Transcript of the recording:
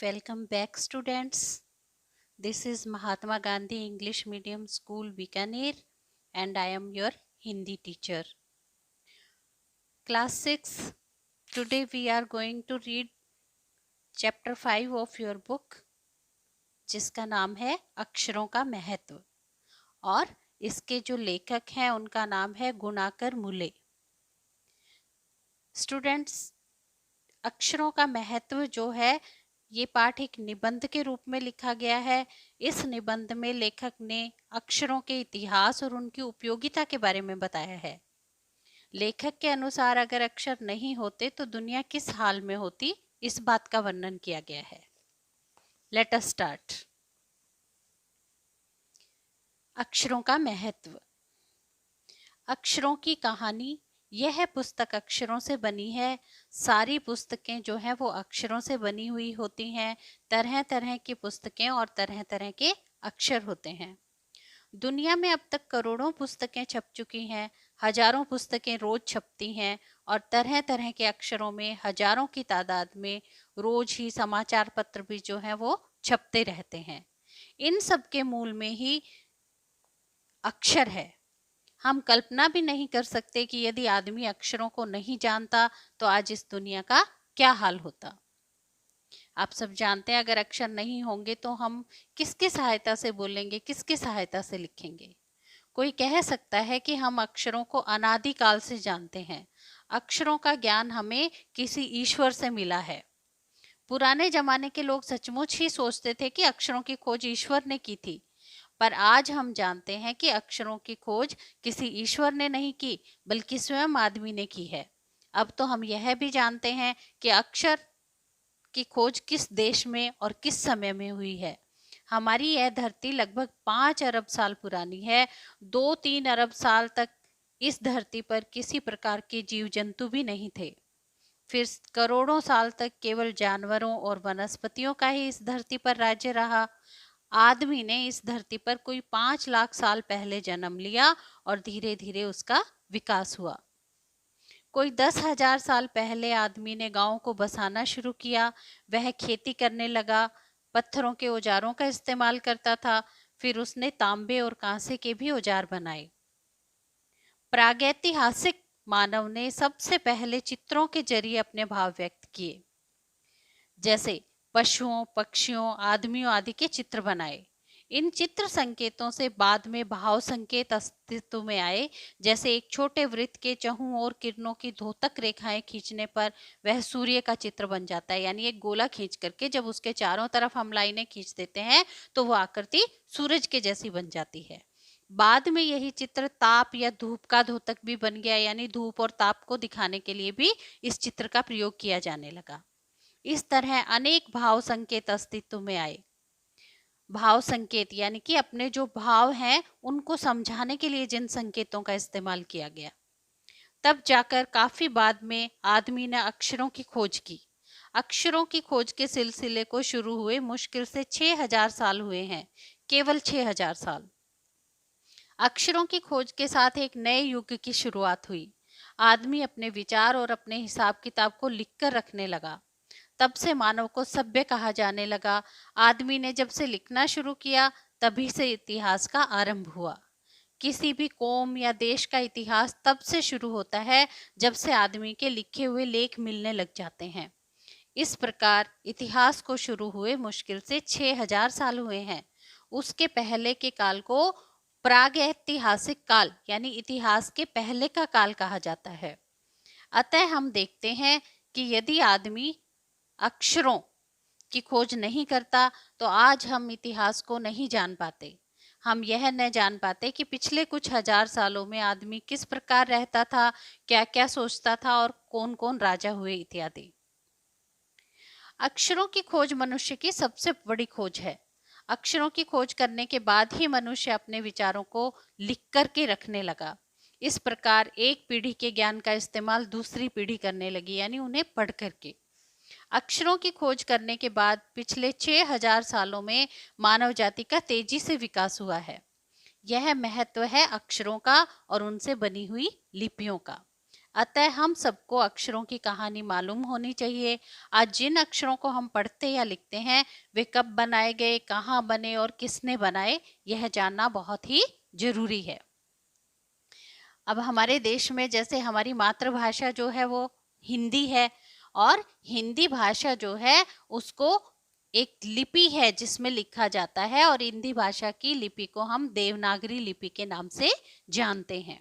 Welcome back, students. This is Mahatma Gandhi English Medium School, Bikaner, and I am your Hindi teacher. Class 6. Today we are going to read chapter 5 of your book, जिसका नाम है अक्षरों का महत्व, और इसके जो लेखक हैं उनका नाम है गुणाकर मुले. स्टूडेंट्स, अक्षरों का महत्व जो है ये पाठ एक निबंध के रूप में लिखा गया है. इस निबंध में लेखक ने अक्षरों के इतिहास और उनकी उपयोगिता के बारे में बताया है. लेखक के अनुसार अगर अक्षर नहीं होते तो दुनिया किस हाल में होती, इस बात का वर्णन किया गया है. Let us start. अक्षरों का महत्व. अक्षरों की कहानी. यह पुस्तक अक्षरों से बनी है. सारी पुस्तकें जो हैं वो अक्षरों से बनी हुई होती हैं. तरह तरह की पुस्तकें और तरह तरह के अक्षर होते हैं. दुनिया में अब तक करोड़ों पुस्तकें छप चुकी हैं. हजारों पुस्तकें रोज छपती हैं और तरह तरह के अक्षरों में हजारों की तादाद में रोज ही समाचार पत्र भी जो हैं वो छपते रहते हैं. इन सब के मूल में ही अक्षर है. हम कल्पना भी नहीं कर सकते कि यदि आदमी अक्षरों को नहीं जानता तो आज इस दुनिया का क्या हाल होता. आप सब जानते हैं अगर अक्षर नहीं होंगे तो हम किसकी सहायता से बोलेंगे, किसकी सहायता से लिखेंगे. कोई कह सकता है कि हम अक्षरों को अनादिकाल से जानते हैं. अक्षरों का ज्ञान हमें किसी ईश्वर से मिला है. पुराने जमाने के लोग सचमुच ही सोचते थे कि अक्षरों की खोज ईश्वर ने की थी, पर आज हम जानते हैं कि अक्षरों की खोज किसी ईश्वर ने नहीं की बल्कि स्वयं आदमी ने की है. अब तो हम यह भी जानते हैं कि अक्षर की खोज किस देश में और किस समय में हुई है. हमारी यह धरती लगभग 5 अरब साल पुरानी है. 2-3 अरब साल तक इस धरती पर किसी प्रकार के जीव जंतु भी नहीं थे. फिर करोड़ों साल तक केवल जानवरों और वनस्पतियों का ही इस धरती पर राज्य रहा. आदमी ने इस धरती पर कोई 5 लाख साल पहले जन्म लिया और धीरे धीरे उसका विकास हुआ. कोई 10,000 साल पहले आदमी ने गांव को बसाना शुरू किया. वह खेती करने लगा. पत्थरों के औजारों का इस्तेमाल करता था. फिर उसने तांबे और कांसे के भी औजार बनाए. प्रागैतिहासिक मानव ने सबसे पहले चित्रों के जरिए अपने भाव व्यक्त किए. जैसे पशुओं, पक्षियों, आदमियों आदि के चित्र बनाए. इन चित्र संकेतों से बाद में भाव संकेत अस्तित्व में आए. जैसे एक छोटे वृत्त के चहुं ओर किरणों की धोतक रेखाएं खींचने पर वह सूर्य का चित्र बन जाता है. यानी एक गोला खींच करके जब उसके चारों तरफ हम लाइनें खींच देते हैं तो वह आकृति सूरज के जैसी बन जाती है. बाद में यही चित्र ताप या धूप का धोतक भी बन गया. यानी धूप और ताप को दिखाने के लिए भी इस चित्र का प्रयोग किया जाने लगा. इस तरह अनेक भाव संकेत अस्तित्व में आए. भाव संकेत यानी कि अपने जो भाव हैं उनको समझाने के लिए जिन संकेतों का इस्तेमाल किया गया. तब जाकर काफी बाद में आदमी ने अक्षरों की खोज की. अक्षरों की खोज के सिलसिले को शुरू हुए मुश्किल से 6,000 साल हुए हैं. केवल 6,000 साल. अक्षरों की खोज के साथ एक नए युग की शुरुआत हुई. आदमी अपने विचार और अपने हिसाब किताब को लिखकर रखने लगा. तब से मानव को सभ्य कहा जाने लगा. आदमी ने जब से लिखना शुरू किया तभी से इतिहास का आरंभ हुआ. किसी भी कौम या देश का इतिहास तब से शुरू होता है जब से आदमी के लिखे हुए लेख मिलने लग जाते हैं. इस प्रकार इतिहास को शुरू हुए मुश्किल से 6,000 साल हुए हैं. उसके पहले के काल को प्रागैतिहासिक काल यानी इतिहास के पहले का काल कहा जाता है. अतः हम देखते हैं कि यदि आदमी अक्षरों की खोज नहीं करता तो आज हम इतिहास को नहीं जान पाते. हम यह न जान पाते कि पिछले कुछ हजार सालों में आदमी किस प्रकार रहता था, क्या क्या सोचता था और कौन कौन राजा हुए इत्यादि. अक्षरों की खोज मनुष्य की सबसे बड़ी खोज है. अक्षरों की खोज करने के बाद ही मनुष्य अपने विचारों को लिख करके रखने लगा. इस प्रकार एक पीढ़ी के ज्ञान का इस्तेमाल दूसरी पीढ़ी करने लगी, यानी उन्हें पढ़ करके. अक्षरों की खोज करने के बाद पिछले 6,000 सालों में मानव जाति का तेजी से विकास हुआ है. यह महत्व है अक्षरों का और उनसे बनी हुई लिपियों का. अतः हम सबको अक्षरों की कहानी मालूम होनी चाहिए। आज जिन अक्षरों को हम पढ़ते या लिखते हैं वे कब बनाए गए, कहाँ बने और किसने बनाए, यह जानना बहुत ही जरूरी है। अब हमारे देश में जैसे हमारी मातृभाषा जो है वो हिंदी है, और हिंदी भाषा जो है उसको एक लिपि है जिसमें लिखा जाता है, और हिंदी भाषा की लिपि को हम देवनागरी लिपि के नाम से जानते हैं।